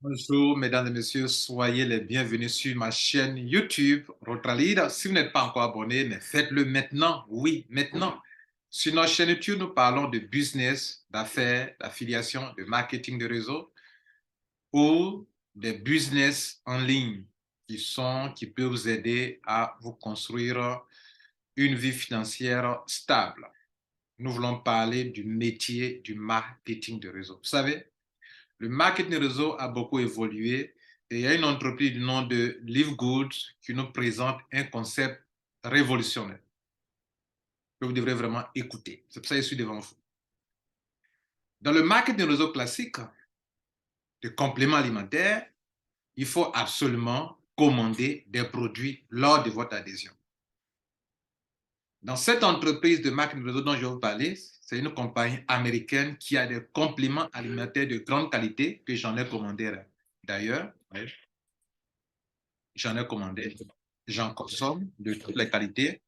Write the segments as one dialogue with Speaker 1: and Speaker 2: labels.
Speaker 1: Bonjour, mesdames et messieurs, soyez les bienvenus sur ma chaîne YouTube Rotralide. Si vous n'êtes pas encore abonné, mais faites-le maintenant. Oui, maintenant. Sur notre chaîne YouTube, nous parlons de business, d'affaires, d'affiliation, de marketing de réseau ou des business en ligne qui peuvent vous aider à vous construire une vie financière stable. Nous voulons parler du métier du marketing de réseau. Vous savez, le marketing réseau a beaucoup évolué et il y a une entreprise du nom de LiveGood qui nous présente un concept révolutionnaire que vous devrez vraiment écouter. C'est pour ça que je suis devant vous. Dans le marketing réseau classique de compléments alimentaires, il faut absolument commander des produits lors de votre adhésion. Dans cette entreprise de marketing réseau dont je vais vous parler, c'est une compagnie américaine qui a des compléments alimentaires de grande qualité que j'en ai commandé d'ailleurs. J'en ai commandé. J'en consomme de toutes les qualités,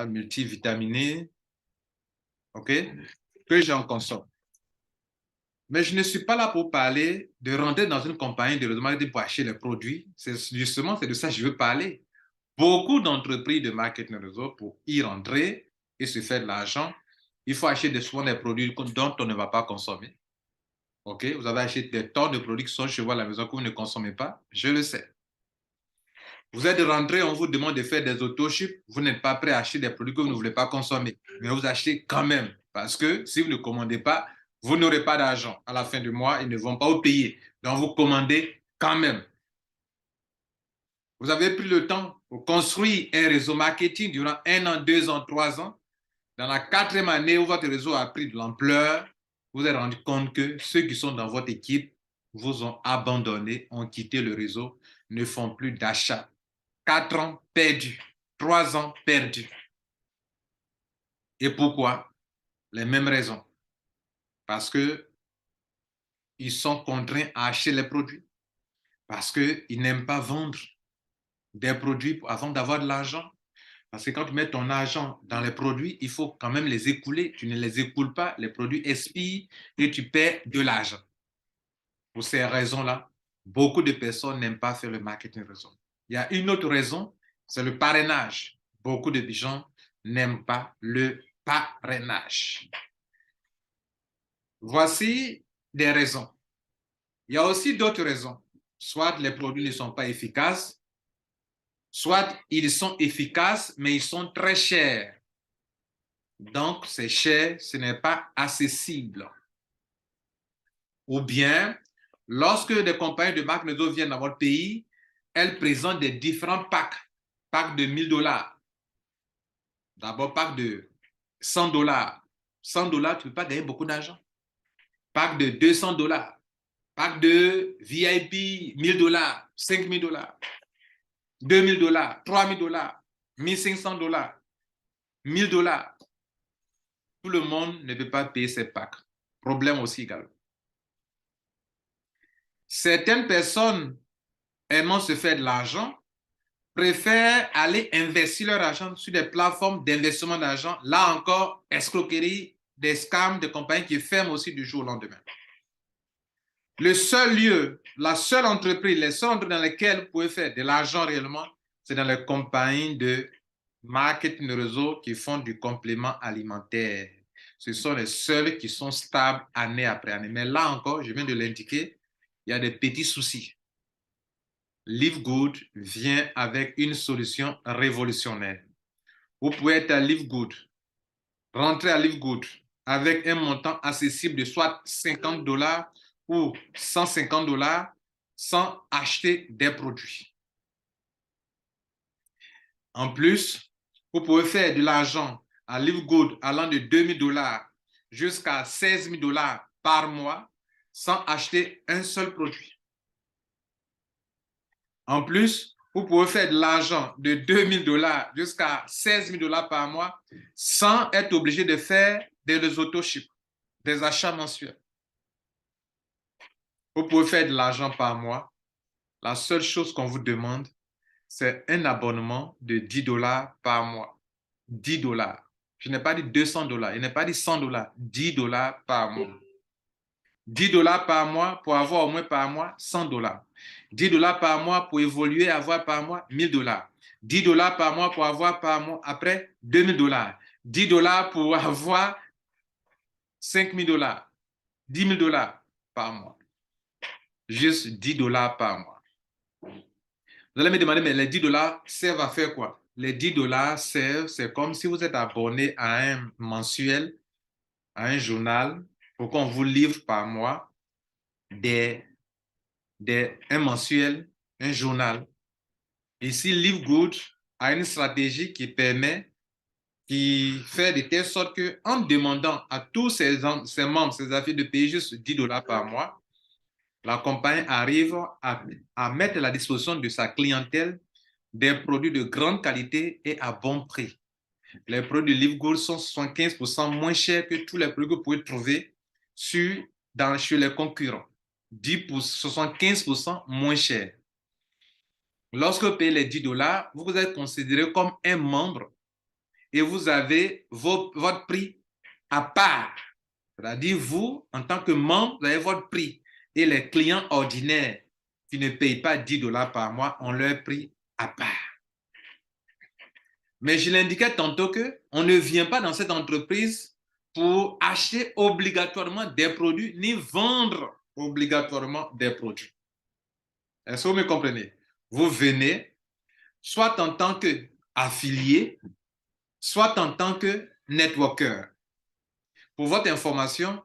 Speaker 1: multivitaminé, OK, que j'en consomme. Mais je ne suis pas là pour parler de rentrer dans une compagnie de marketing pour acheter les produits. C'est justement, c'est de ça que je veux parler. Beaucoup d'entreprises de marketing réseau, pour y rentrer et se faire de l'argent, il faut acheter souvent des produits dont on ne va pas consommer. OK, vous avez acheté des tonnes de produits qui sont chez vous à la maison que vous ne consommez pas. Je le sais. Vous êtes rentré, on vous demande de faire des auto-ship, vous n'êtes pas prêt à acheter des produits que vous ne voulez pas consommer, mais vous achetez quand même, parce que si vous ne commandez pas, vous n'aurez pas d'argent. À la fin du mois, ils ne vont pas vous payer. Donc, vous commandez quand même. Vous avez pris le temps pour construire un réseau marketing durant 1 an, 2 ans, 3 ans. Dans la 4e année où votre réseau a pris de l'ampleur, vous vous êtes rendu compte que ceux qui sont dans votre équipe vous ont abandonné, ont quitté le réseau, ne font plus d'achat. 4 ans perdus, 3 ans perdus. Et pourquoi? Les mêmes raisons. Parce qu'ils sont contraints à acheter les produits. Parce qu'ils n'aiment pas vendre des produits avant d'avoir de l'argent. Parce que quand tu mets ton argent dans les produits, il faut quand même les écouler. Tu ne les écoules pas, les produits expirent et tu perds de l'argent. Pour ces raisons-là, beaucoup de personnes n'aiment pas faire le marketing réseau. Il y a une autre raison, c'est le parrainage. Beaucoup de gens n'aiment pas le parrainage. Voici des raisons. Il y a aussi d'autres raisons. Soit les produits ne sont pas efficaces, soit ils sont efficaces, mais ils sont très chers. Donc, c'est cher, ce n'est pas accessible. Ou bien, lorsque des compagnies de marque réseau viennent dans votre pays, elles présentent des différents packs. Pack de 1000 $. D'abord, pack de 100 $. 100 $, tu ne peux pas gagner beaucoup d'argent. Pack de 200 $. Pack de VIP, 1000 $, 5000 $, 2000 $, 3000 $, 1500 $, 1000 $. Tout le monde ne peut pas payer ces packs. Problème aussi également. Certaines personnes aimant se faire de l'argent préfèrent aller investir leur argent sur des plateformes d'investissement d'argent. Là encore, escroquerie, des scams de compagnies qui ferment aussi du jour au lendemain. Le seul lieu, la seule entreprise, les seuls entreprises dans lesquelles vous pouvez faire de l'argent réellement, c'est dans les compagnies de marketing de réseau qui font du complément alimentaire. Ce sont les seuls qui sont stables année après année. Mais là encore, je viens de l'indiquer, il y a des petits soucis. LiveGood vient avec une solution révolutionnaire. Vous pouvez être à LiveGood, rentrer à LiveGood avec un montant accessible de soit 50 $ ou 150 $ sans acheter des produits. En plus, vous pouvez faire de l'argent à LiveGood allant de 2000 $ jusqu'à 16 000 $ par mois sans acheter un seul produit. En plus, vous pouvez faire de l'argent de 2000 $ jusqu'à 16 000 $ par mois sans être obligé de faire des auto-ship, des achats mensuels. Vous pouvez faire de l'argent par mois. La seule chose qu'on vous demande, c'est un abonnement de 10 $ par mois. 10 $. Je n'ai pas dit 200 $, je n'ai pas dit 100 $, 10 $ par mois. $10 par mois pour avoir au moins par mois $100. $10 par mois pour évoluer, avoir par mois $1000. $10 par mois pour avoir par mois après $2000. $10 pour avoir $5000. $10 000 par mois. Juste $10 par mois. Vous allez me demander, mais les $10 servent à faire quoi? Les $10 servent, c'est comme si vous êtes abonné à un mensuel, à un journal, pour qu'on vous livre par mois un mensuel, un journal. Ici, LiveGood a une stratégie qui fait de telle sorte qu'en demandant à tous ses membres, ses affiliés de payer juste $10 par mois, la compagnie arrive à mettre à la disposition de sa clientèle des produits de grande qualité et à bon prix. Les produits de LiveGood sont 75% moins chers que tous les produits que vous pouvez trouver chez les concurrents. 75% moins chers. Lorsque vous payez les $10, vous êtes considéré comme un membre et vous avez votre prix à part. C'est-à-dire, vous, en tant que membre, vous avez votre prix. Et les clients ordinaires qui ne payent pas $10 par mois ont leur prix à part. Mais je l'indiquais tantôt qu'on ne vient pas dans cette entreprise pour acheter obligatoirement des produits ni vendre obligatoirement des produits. Est-ce que vous me comprenez? Vous venez soit en tant qu'affilié, soit en tant que networker. Pour votre information,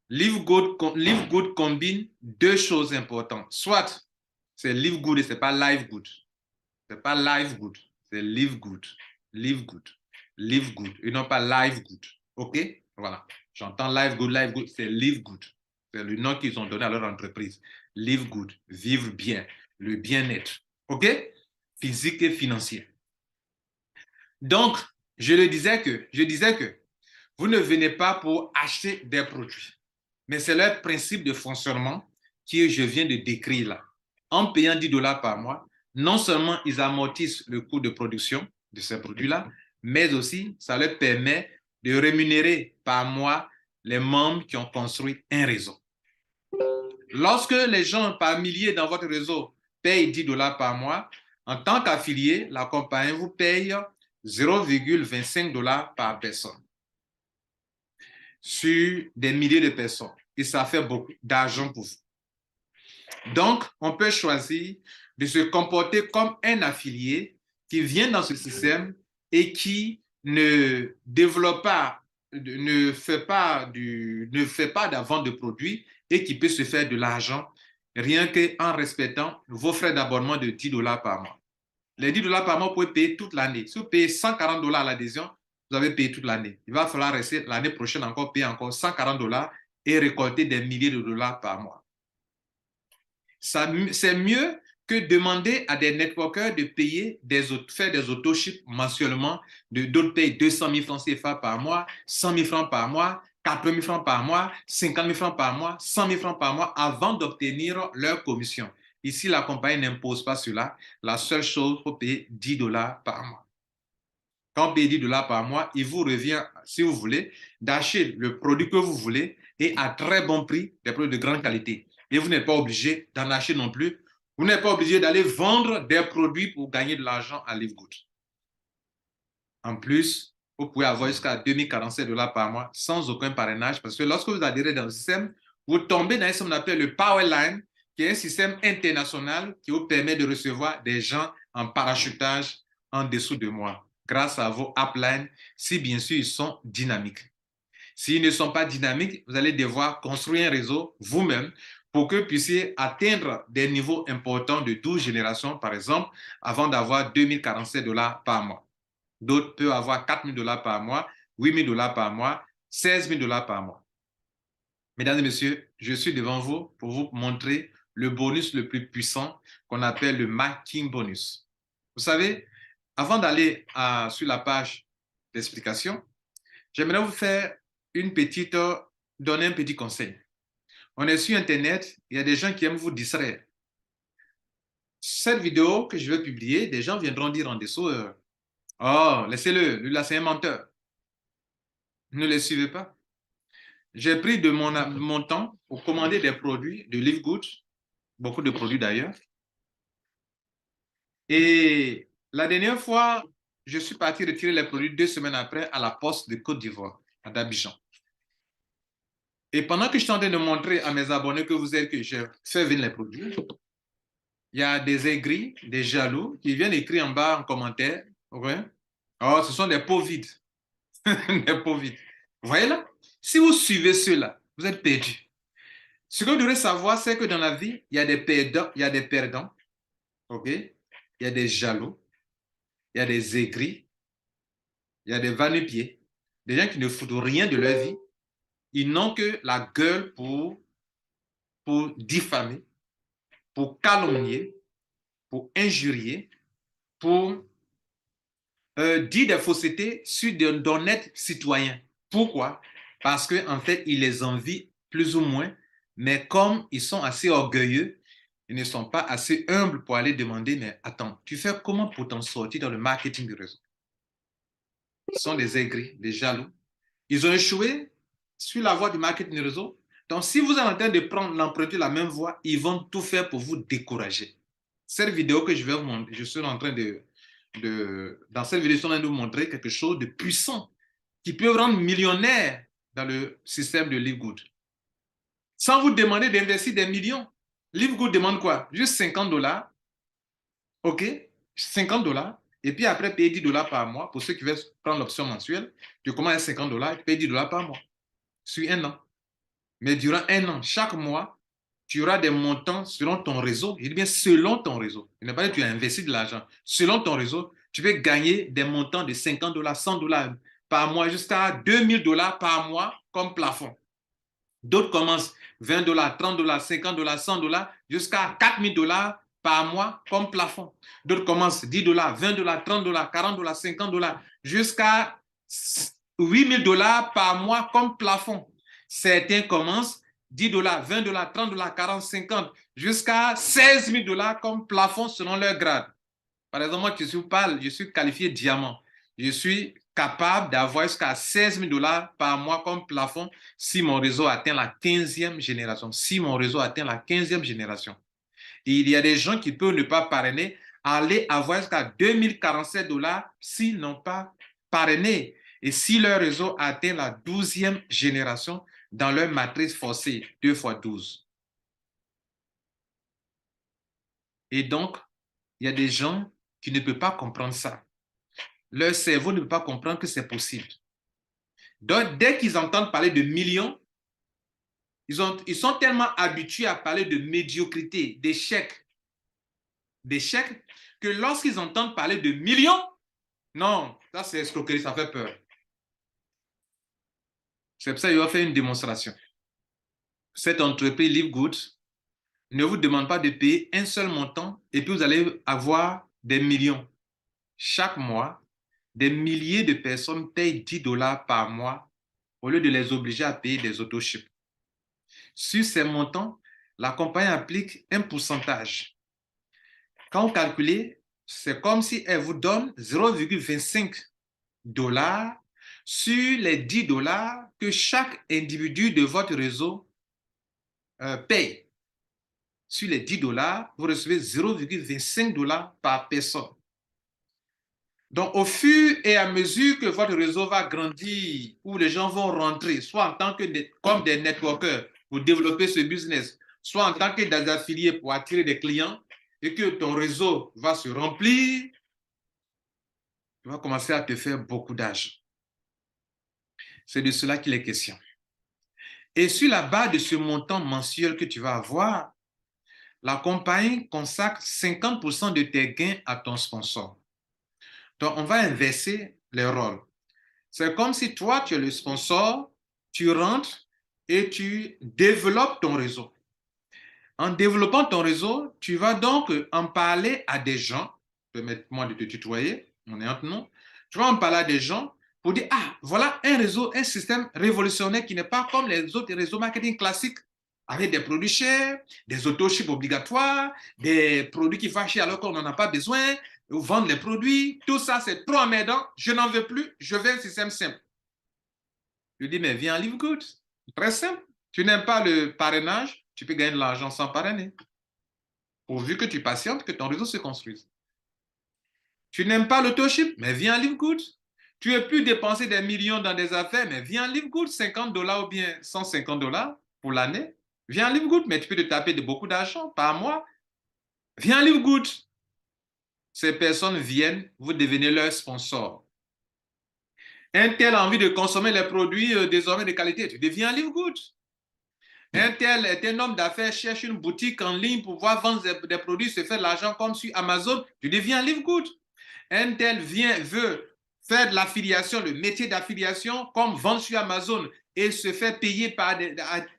Speaker 1: LiveGood combine deux choses importantes. Soit c'est LiveGood et ce n'est pas LiveGood. Ce n'est pas LiveGood, c'est LiveGood. LiveGood. LiveGood et non pas LiveGood. OK? Voilà. J'entends LiveGood, c'est LiveGood. C'est le nom qu'ils ont donné à leur entreprise. LiveGood, vivre bien, le bien-être. OK? Physique et financier. Donc, je disais que vous ne venez pas pour acheter des produits, mais c'est leur principe de fonctionnement que je viens de décrire là. En payant $10 par mois, non seulement ils amortissent le coût de production de ces produits-là, mais aussi ça leur permet de rémunérer par mois les membres qui ont construit un réseau. Lorsque les gens par milliers dans votre réseau payent $10 par mois, en tant qu'affilié, la compagnie vous paye $0,25 par personne sur des milliers de personnes. Et ça fait beaucoup d'argent pour vous. Donc, on peut choisir de se comporter comme un affilié qui vient dans ce système et qui ne développe pas, ne fait pas de la vente de produits et qui peut se faire de l'argent rien qu'en respectant vos frais d'abonnement de $10 par mois. Les $10 par mois, vous pouvez payer toute l'année. Si vous payez $140 à l'adhésion, vous avez payé toute l'année. Il va falloir rester l'année prochaine encore payer encore $140 et récolter des milliers de dollars par mois. C'est mieux que demander à des networkers de payer faire des auto-ships mensuellement. D'autres payent 200 000 francs CFA par mois, 100 000 francs par mois, 80 000 francs par mois, 50 000 francs par mois, 100 000 francs par mois avant d'obtenir leur commission. Ici, la compagnie n'impose pas cela. La seule chose, il faut payer $10 par mois. Quand vous payez $10 par mois, il vous revient, si vous voulez, d'acheter le produit que vous voulez et à très bon prix, des produits de grande qualité. Et vous n'êtes pas obligé d'en acheter non plus. Vous n'êtes pas obligé d'aller vendre des produits pour gagner de l'argent à LiveGood. En plus, vous pouvez avoir jusqu'à $2047 par mois sans aucun parrainage parce que lorsque vous adhérez dans le système, vous tombez dans un système qu'on appelle le Powerline, qui est un système international qui vous permet de recevoir des gens en parachutage en dessous de moi grâce à vos uplines, si bien sûr ils sont dynamiques. S'ils ne sont pas dynamiques, vous allez devoir construire un réseau vous-même pour que vous puissiez atteindre des niveaux importants de 12 générations, par exemple, avant d'avoir $2047 par mois. D'autres peuvent avoir $4000 par mois, $8000 par mois, $16 000 par mois. Mesdames et messieurs, je suis devant vous pour vous montrer le bonus le plus puissant qu'on appelle le Marketing Bonus. Vous savez, avant d'aller sur la page d'explication, j'aimerais vous faire donner un petit conseil. On est sur Internet, il y a des gens qui aiment vous distraire. Cette vidéo que je vais publier, des gens viendront dire en dessous, oh, laissez-le, lui là c'est un menteur. Ne le suivez pas. J'ai pris de mon temps pour commander des produits de Live Good, beaucoup de produits d'ailleurs. Et la dernière fois, je suis parti retirer les produits 2 semaines après à la poste de Côte d'Ivoire, à Abidjan. Et pendant que je suis en train de montrer à mes abonnés que vous êtes, que j'ai fait venir les produits, il y a des aigris, des jaloux qui viennent écrire en bas en commentaire. Ouais. Oh, ce sont des pots vides. Des pots vides. Vous voyez là? Si vous suivez ceux-là, vous êtes perdu. Ce que vous devez savoir, c'est que dans la vie, il y a des perdants, il y a des perdants, ok? Il y a des jaloux, il y a des aigris, il y a des va-nu-pieds, des gens qui ne foutent rien de leur vie. Ils n'ont que la gueule pour diffamer, pour calomnier, pour injurier, pour dire des faussetés sur d'honnêtes citoyens. Pourquoi? Parce qu'en fait, ils les envient plus ou moins, mais comme ils sont assez orgueilleux, ils ne sont pas assez humbles pour aller demander, mais attends, tu fais comment pour t'en sortir dans le marketing du réseau? Ils sont des aigris, des jaloux. Ils ont échoué sur la voie du marketing du réseau. Donc, si vous êtes en train de prendre l'emprunter la même voie, ils vont tout faire pour vous décourager. Cette vidéo que je vais vous montrer, je suis en train dans cette vidéo, je suis en train de vous montrer quelque chose de puissant qui peut rendre millionnaire dans le système de LiveGood. Sans vous demander d'investir des millions. LiveGood demande quoi? Juste 50 $. OK? 50 $. Et puis après, payer 10 $ par mois. Pour ceux qui veulent prendre l'option mensuelle, tu commences à 50 $, tu payes 10 $ par mois. Sur un an. Mais durant un an, chaque mois, tu auras des montants selon ton réseau. Je dis bien selon ton réseau. Il n'est pas que tu as investi de l'argent. Selon ton réseau, tu peux gagner des montants de 50 $, 100 $ par mois jusqu'à 2000 $ par mois comme plafond. D'autres commencent 20 $, 30 $, 50 $, 100 $ jusqu'à 4000 $ par mois comme plafond. D'autres commencent 10 $, 20 $, 30 $, 40 $, 50 $ jusqu'à 8000 $ par mois comme plafond. Certains commencent 10 $, 20 $, 30 $, 40, 50 jusqu'à 16 000 $ comme plafond selon leur grade. Par exemple, moi, je suis qualifié diamant. Je suis capable d'avoir jusqu'à 16 000 $ par mois comme plafond si mon réseau atteint la 15e génération. Si mon réseau atteint la 15e génération. Et il y a des gens qui peuvent ne pas parrainer, aller avoir jusqu'à 2047 $ s'ils n'ont pas parrainé. Et si leur réseau atteint la 12e génération dans leur matrice forcée, 2 x 12. Et donc, il y a des gens qui ne peuvent pas comprendre ça. Leur cerveau ne peut pas comprendre que c'est possible. Donc, dès qu'ils entendent parler de millions, ils sont tellement habitués à parler de médiocrité, d'échec, que lorsqu'ils entendent parler de millions, non, ça c'est escroquerie, ça fait peur. C'est pour ça qu'il va faire une démonstration. Cette entreprise LiveGood ne vous demande pas de payer un seul montant et puis vous allez avoir des millions. Chaque mois, des milliers de personnes payent 10 $ par mois au lieu de les obliger à payer des autochips. Sur ces montants, la compagnie applique un pourcentage. Quand vous calculez, c'est comme si elle vous donne 0,25 $ sur les 10 $ que chaque individu de votre réseau paye. Sur les 10 $, vous recevez 0,25 $ par personne. Donc, au fur et à mesure que votre réseau va grandir, où les gens vont rentrer, soit en tant que comme des networkers pour développer ce business, soit en tant que des affiliés pour attirer des clients, et que ton réseau va se remplir, tu vas commencer à te faire beaucoup d'argent. C'est de cela qu'il est question. Et sur la base de ce montant mensuel que tu vas avoir, la compagnie consacre 50% de tes gains à ton sponsor. Donc, on va inverser les rôles. C'est comme si toi, tu es le sponsor, tu rentres et tu développes ton réseau. En développant ton réseau, tu vas donc en parler à des gens. Permette-moi de te tutoyer, on est entre nous. Tu vas en parler à des gens pour dire, ah, voilà un réseau, un système révolutionnaire qui n'est pas comme les autres réseaux marketing classiques, avec des produits chers, des autochips obligatoires, des produits qui fâchent alors qu'on n'en a pas besoin, vendre les produits, tout ça c'est trop emmerdant, je n'en veux plus, je veux un système simple. Je dis, mais viens en LiveGood. Très simple. Tu n'aimes pas le parrainage, tu peux gagner de l'argent sans parrainer. Pourvu que tu patientes, que ton réseau se construise. Tu n'aimes pas l'autoship, mais viens à LiveGood. Tu veux plus dépenser des millions dans des affaires, mais viens à LiveGood, 50 dollars ou bien 150 dollars pour l'année. Viens à LiveGood, mais tu peux te taper de beaucoup d'argent par mois. Viens à LiveGood. Ces personnes viennent, vous devenez leur sponsor. Un tel a envie de consommer les produits désormais de qualité, tu deviens LiveGood. Un tel est un homme d'affaires, cherche une boutique en ligne pour pouvoir vendre des produits, se faire de l'argent comme sur Amazon, tu deviens LiveGood. Un tel veut faire de l'affiliation, le métier d'affiliation, comme vendre sur Amazon et se faire payer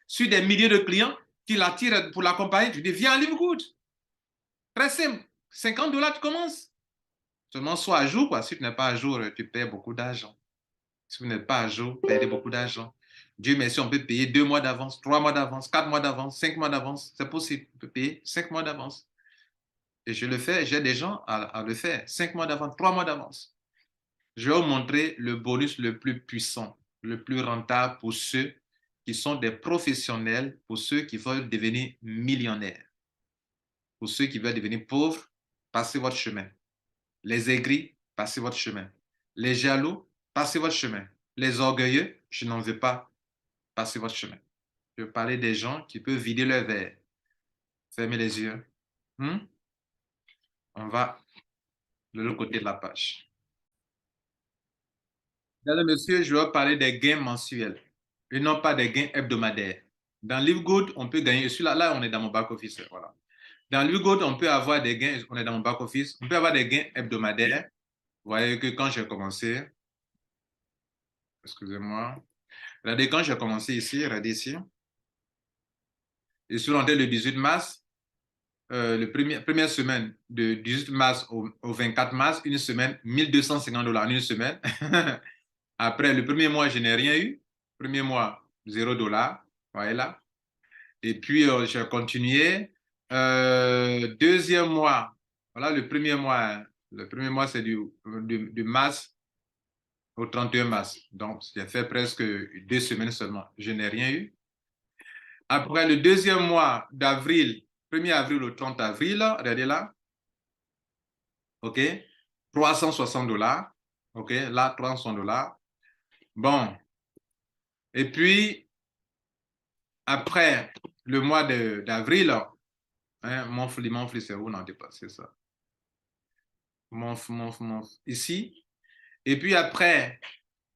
Speaker 1: sur des milliers de clients qui l'attirent pour l'accompagner, tu deviens LiveGood. Très simple. 50 dollars, tu commences. Seulement sois à jour, quoi. Si tu n'es pas à jour, tu perds beaucoup d'argent. Si vous n'êtes pas à jour, vous perdez beaucoup d'argent. Dieu merci, on peut payer 2 mois d'avance, 3 mois d'avance, 4 mois d'avance, 5 mois d'avance. C'est possible. On peut payer 5 mois d'avance. Et je le fais, j'ai des gens à le faire. 5 mois d'avance, 3 mois d'avance. Je vais vous montrer le bonus le plus puissant, le plus rentable pour ceux qui sont des professionnels, pour ceux qui veulent devenir millionnaires. Pour ceux qui veulent devenir pauvres, passez votre chemin. Les aigris, passez votre chemin. Les jaloux, passez votre chemin. Les orgueilleux, je n'en veux pas, passez votre chemin. Je veux parler des gens qui peuvent vider leur verre. Fermez les yeux. On va de l'autre côté de la page. Mesdames et messieurs, je vais vous parler des gains mensuels et non pas des gains hebdomadaires. Dans LiveGood, on peut gagner. Là, on est dans mon back-office. Voilà. Dans LiveGood, on peut avoir des gains. On est dans mon back-office. On peut avoir des gains hebdomadaires. Vous voyez que quand j'ai commencé, excusez-moi, regardez, quand j'ai commencé ici, regardez ici, je suis rentré le 18 mars, première semaine de 18 mars au 24 mars, une semaine, 1250 dollars en une semaine. Après, le premier mois, je n'ai rien eu. Premier mois, 0 dollars. Voyez là. Et puis, j'ai continué. Deuxième mois, voilà le premier mois. Hein. Le premier mois, c'est du mars au 31 mars. Donc, j'ai fait presque 2 semaines seulement. Je n'ai rien eu. Après le deuxième mois d'avril, 1er avril au 30 avril, regardez là. OK. 360 dollars. OK. Là, 360 dollars. Bon. Et puis, après le mois d'avril, hein, monthly, c'est où? Non, c'est ça. Ici. Et puis après,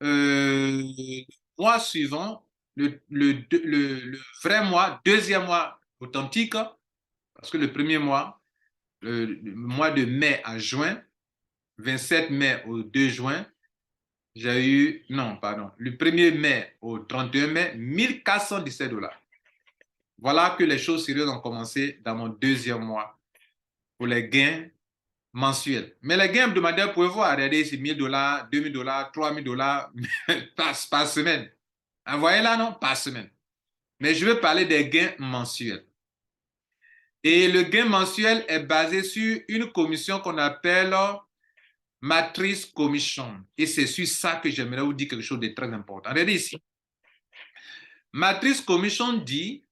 Speaker 1: le mois suivant, le vrai mois, deuxième mois authentique, parce que le premier mois, le mois de mai à juin, 27 mai au 2 juin, j'ai eu, non, pardon, le 1er mai au 31 mai, 1417 dollars. Voilà que les choses sérieuses ont commencé dans mon deuxième mois pour les gains mensuels. Mais les gains hebdomadaires, vous pouvez voir, regardez, c'est 1000 dollars, 2000 dollars, 3000 dollars par semaine. Vous voyez là, non? Par semaine. Mais je veux parler des gains mensuels. Et le gain mensuel est basé sur une commission qu'on appelle Matrix Commission. Et c'est sur ça que j'aimerais vous dire quelque chose de très important. Regardez ici. Matrix Commission dit,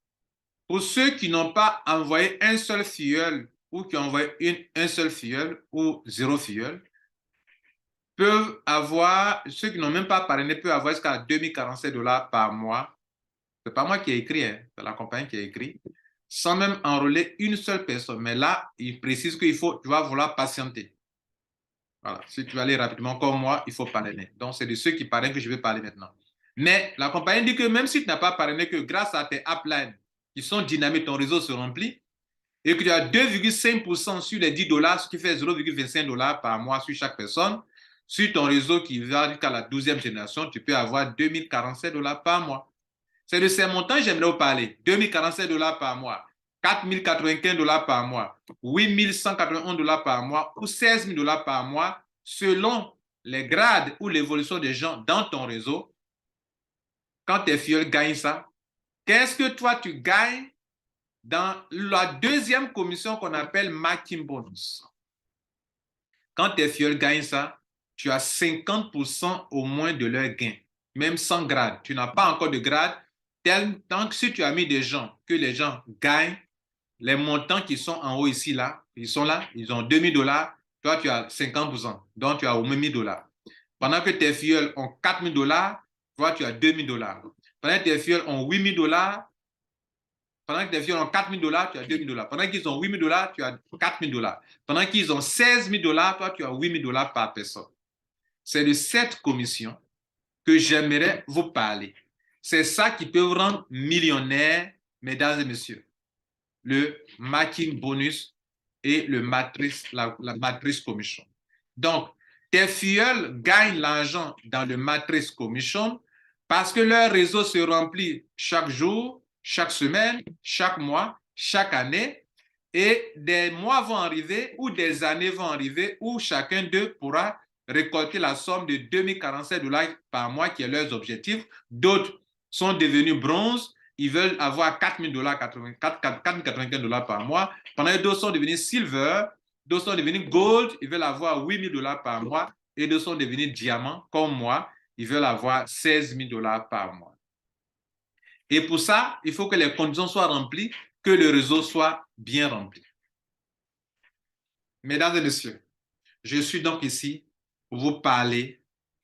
Speaker 1: pour ceux qui n'ont pas envoyé un seul filleul ou qui ont envoyé un seul filleul ou 0 filleul, peuvent avoir, ceux qui n'ont même pas parrainé peuvent avoir jusqu'à 2047 dollars par mois. C'est pas moi qui ai écrit, hein, c'est la compagnie qui a écrit, sans même enrôler une seule personne. Mais là, il précise qu'il faut, tu vas vouloir patienter. Voilà. Si tu veux aller rapidement comme moi, il faut parrainer. Donc, c'est de ceux qui parrainent que je vais parler maintenant. Mais la compagnie dit que même si tu n'as pas parrainé, que grâce à tes uplines qui sont dynamiques, ton réseau se remplit et que tu as 2,5% sur les 10 dollars, ce qui fait 0,25 dollars par mois sur chaque personne, sur ton réseau qui va jusqu'à la 12e génération, tu peux avoir 2047 dollars par mois. C'est de ces montants que j'aimerais vous parler. 2047 dollars par mois, 4095 dollars par mois, 8191 dollars par mois ou 16 000 dollars par mois selon les grades ou l'évolution des gens dans ton réseau. Quand tes filles gagnent ça, qu'est-ce que toi tu gagnes dans la deuxième commission qu'on appelle Marketing Bonus? Quand tes filles gagnent ça, tu as 50% au moins de leur gain, même sans grade. Tu n'as pas encore de grade. tant que si tu as mis des gens, que les gens gagnent, les montants qui sont en haut ici, là, ils sont là, ils ont 2 000 $, toi tu as 50%, donc tu as au moins 1 000 $. Pendant que tes filles ont 4 000 $, toi tu as 2 000 $. Pendant que tes filles ont 8 000 $, pendant que tes filles ont 4 000 $, tu as 2 000 $. Pendant qu'ils ont 8 000 $, tu as 4 000 $. Pendant qu'ils ont 16 000 $, toi tu as 8 000 $ par personne. C'est de cette commission que j'aimerais vous parler. C'est ça qui peut vous rendre millionnaire, mesdames et messieurs. Le matching bonus et la matrice commission. Donc, tes filleuls gagnent l'argent dans le matrice commission parce que leur réseau se remplit chaque jour, chaque semaine, chaque mois, chaque année, et des mois vont arriver ou des années vont arriver où chacun d'eux pourra récolter la somme de 2047 $ par mois qui est leur objectif. D'autres sont devenus bronze, ils veulent avoir 4 095 $ par mois, pendant que d'autres sont devenus silver, d'autres sont devenus gold, ils veulent avoir 8 000 $ par mois, et d'autres sont devenus diamants, comme moi, ils veulent avoir 16 000 $ par mois. Et pour ça, il faut que les conditions soient remplies, que le réseau soit bien rempli. Mesdames et messieurs, je suis donc ici pour vous parler,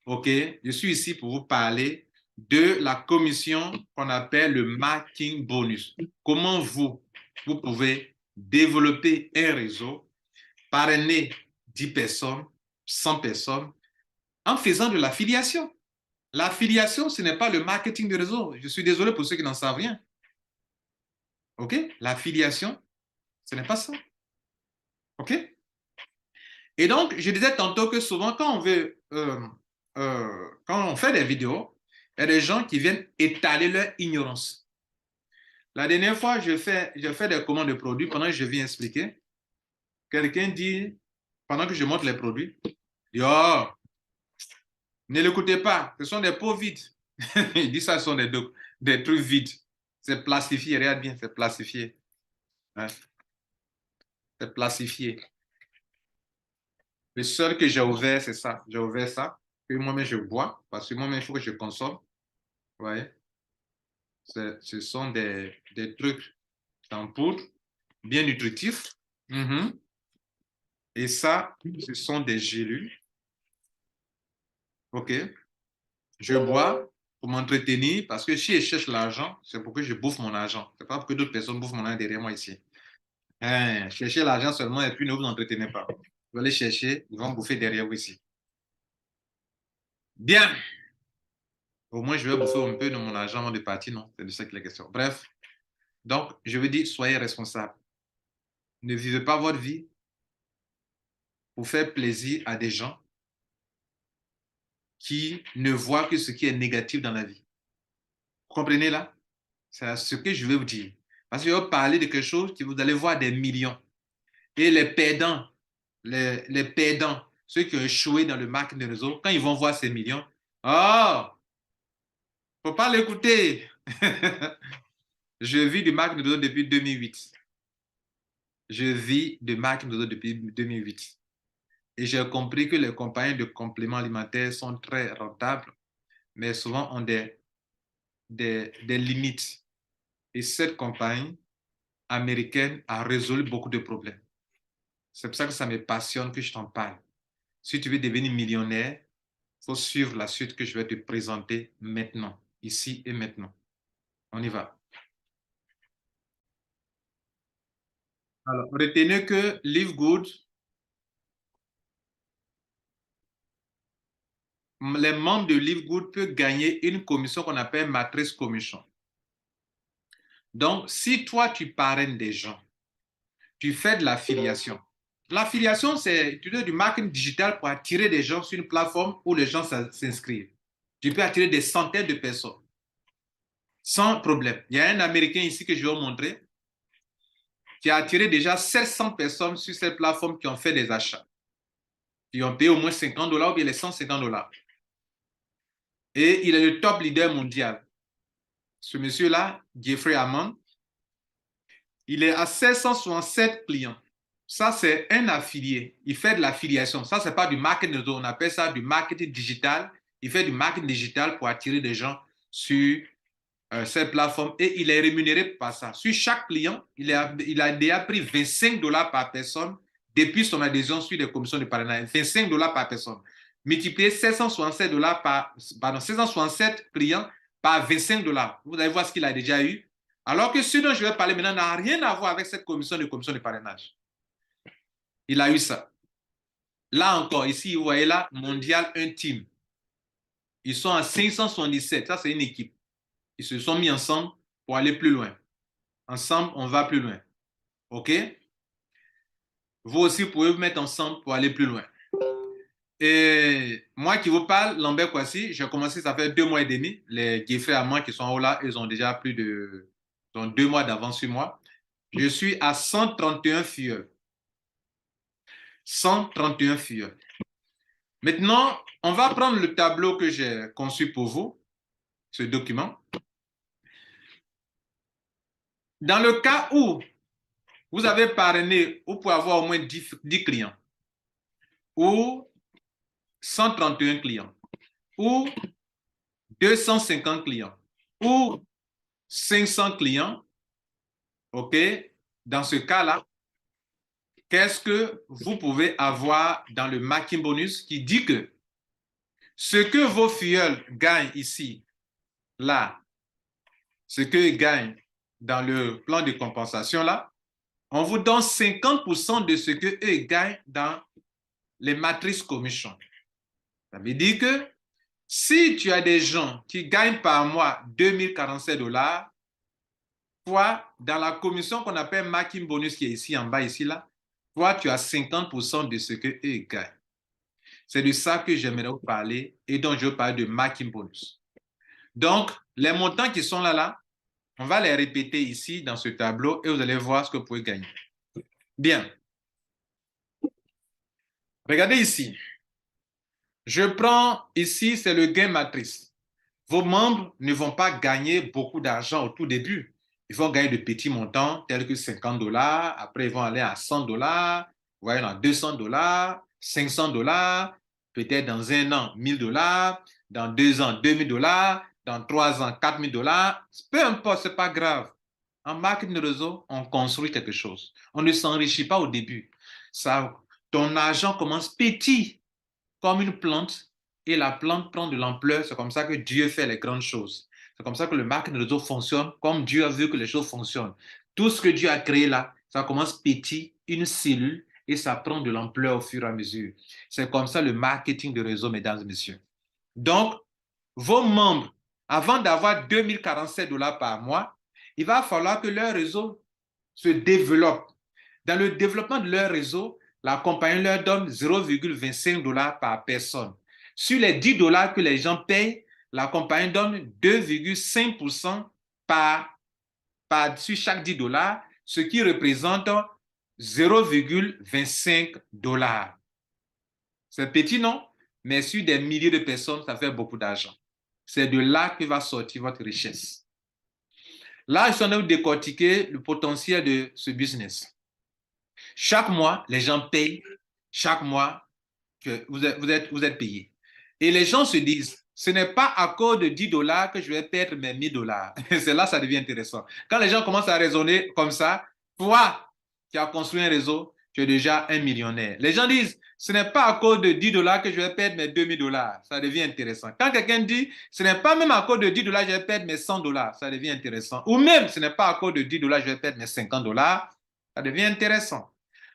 Speaker 1: ok? Je suis ici pour vous parler de la commission qu'on appelle le marketing bonus. Comment vous pouvez développer un réseau, parrainer 10 personnes, 100 personnes, en faisant de l'affiliation. L'affiliation, ce n'est pas le marketing de réseau. Je suis désolé pour ceux qui n'en savent rien. OK? L'affiliation, ce n'est pas ça. OK? Et donc, je disais tantôt que souvent, quand on fait des vidéos, il y a des gens qui viennent étaler leur ignorance. La dernière fois, je fais des commandes de produits. Pendant que je viens expliquer, quelqu'un dit, pendant que je montre les produits, il dit, oh, ne l'écoutez pas, ce sont des pots vides. Il dit ça, ce sont des trucs vides. C'est plastifié, regarde bien, c'est plastifié. Hein? C'est plastifié. Le seul que j'ai ouvert, c'est ça. J'ai ouvert ça. Et moi-même, je bois, parce que moi-même, il faut que je consomme. Vous voyez? Ce sont des trucs en poudre, bien nutritifs. Et ça, ce sont des gélules. OK? Je bois pour m'entretenir, parce que si je cherche l'argent, c'est pour que je bouffe mon argent. Ce n'est pas pour que d'autres personnes bouffent mon argent derrière moi ici. Hein, cherchez l'argent seulement et puis ne vous entretenez pas. Vous allez chercher, ils vont bouffer derrière vous ici. Bien. Au moins, je vais bouffer un peu de mon argent avant de partir, non? C'est de ça qu'il est question. Bref. Donc, je veux dire, soyez responsables. Ne vivez pas votre vie pour faire plaisir à des gens qui ne voient que ce qui est négatif dans la vie. Vous comprenez là? C'est ce que je vais vous dire. Parce que je vais parler de quelque chose que vous allez voir des millions. Et les perdants, les perdants, ceux qui ont échoué dans le marketing de réseau, quand ils vont voir ces millions, oh, faut pas l'écouter. Je vis du marketing de réseau depuis 2008. Je vis de marketing de réseau depuis 2008. Et j'ai compris que les compagnies de compléments alimentaires sont très rentables, mais souvent ont des limites. Et cette compagnie américaine a résolu beaucoup de problèmes. C'est pour ça que ça me passionne que je t'en parle. Si tu veux devenir millionnaire, il faut suivre la suite que je vais te présenter maintenant, ici et maintenant. On y va. Alors, retenez que Live Good, les membres de Live Good peuvent gagner une commission qu'on appelle matrice commission. Donc, si toi, tu parraines des gens, tu fais de l'affiliation. L'affiliation, c'est du marketing digital pour attirer des gens sur une plateforme où les gens s'inscrivent. Tu peux attirer des centaines de personnes sans problème. Il y a un Américain ici que je vais vous montrer qui a attiré déjà 700 personnes sur cette plateforme qui ont fait des achats, qui ont payé au moins 50 $ ou bien les 150 $. Et il est le top leader mondial. Ce monsieur-là, Jeffrey Hammond, il est à 767 clients. Ça, c'est un affilié. Il fait de l'affiliation. Ça, ce n'est pas du marketing, on appelle ça du marketing digital. Il fait du marketing digital pour attirer des gens sur cette plateforme et il est rémunéré par ça. Sur chaque client, il a déjà pris $25 par personne depuis son adhésion sur les commissions de parrainage. $25 par personne. Multiplier $767 pardon, 767 clients par $25. Vous allez voir ce qu'il a déjà eu. Alors que ce dont je vais parler maintenant n'a rien à voir avec cette commission de parrainage. Il a eu ça. Là encore, ici, vous voyez là, Mondial, un team. Ils sont à 577. Ça, c'est une équipe. Ils se sont mis ensemble pour aller plus loin. Ensemble, on va plus loin. OK? Vous aussi, vous pouvez vous mettre ensemble pour aller plus loin. Et moi qui vous parle, Lambert Kwasi, j'ai commencé, ça fait 2 mois et demi. Les Gueffrés à moi qui sont en haut là, ils ont déjà plus de... Ils ont 2 mois d'avance sur moi. Je suis à 131 filleuls. 131 filleuls. Maintenant, on va prendre le tableau que j'ai conçu pour vous, ce document. Dans le cas où vous avez parrainé, vous pouvez avoir au moins 10 clients, ou 131 clients, ou 250 clients, ou 500 clients, OK? Dans ce cas-là, qu'est-ce que vous pouvez avoir dans le Marketing Bonus qui dit que ce que vos filleuls gagnent ici, là, ce qu'ils gagnent dans le plan de compensation, là, on vous donne 50% de ce qu'eux gagnent dans les matrices commission. Ça veut dire que si tu as des gens qui gagnent par mois $2047, toi, dans la commission qu'on appelle Marketing Bonus qui est ici en bas, ici, là, toi, tu as 50% de ce qu'eux gagnent. C'est de ça que j'aimerais vous parler et dont je veux parler de Marketing Bonus. Donc, les montants qui sont là, on va les répéter ici dans ce tableau et vous allez voir ce que vous pouvez gagner. Bien. Regardez ici. Je prends ici, c'est le gain matrice. Vos membres ne vont pas gagner beaucoup d'argent au tout début. Ils vont gagner de petits montants tels que $50. Après, ils vont aller à $100. Vous voyez, dans $200, $500, peut-être dans 1 an, $1000, dans 2 ans, $2000, dans 3 ans, $4000. Peu importe, ce n'est pas grave. En marketing de réseau, on construit quelque chose. On ne s'enrichit pas au début. Ça, ton argent commence petit, comme une plante, et la plante prend de l'ampleur. C'est comme ça que Dieu fait les grandes choses. C'est comme ça que le marketing de réseau fonctionne, comme Dieu a vu que les choses fonctionnent. Tout ce que Dieu a créé là, ça commence petit, une cellule, et ça prend de l'ampleur au fur et à mesure. C'est comme ça le marketing de réseau, mesdames et messieurs. Donc, vos membres, avant d'avoir $2047 par mois, il va falloir que leur réseau se développe. Dans le développement de leur réseau, la compagnie leur donne $0,25 par personne. Sur les $10 que les gens payent, la compagnie donne 2,5% sur chaque $10, ce qui représente $0,25. C'est petit, non? Mais sur des milliers de personnes, ça fait beaucoup d'argent. C'est de là que va sortir votre richesse. Là, je suis en train de décortiquer le potentiel de ce business. Chaque mois, les gens payent. Chaque mois, que vous êtes payé. Et les gens se disent, ce n'est pas à cause de $10 que je vais perdre mes $1000. C'est là que ça devient intéressant. Quand les gens commencent à raisonner comme ça, toi qui as construit un réseau, tu es déjà un millionnaire. Les gens disent, ce n'est pas à cause de $10 que je vais perdre mes $2000. Ça devient intéressant. Quand quelqu'un dit, ce n'est pas même à cause de $10 que je vais perdre mes $100, ça devient intéressant. Ou même, ce n'est pas à cause de $10 que je vais perdre mes $50, ça devient intéressant.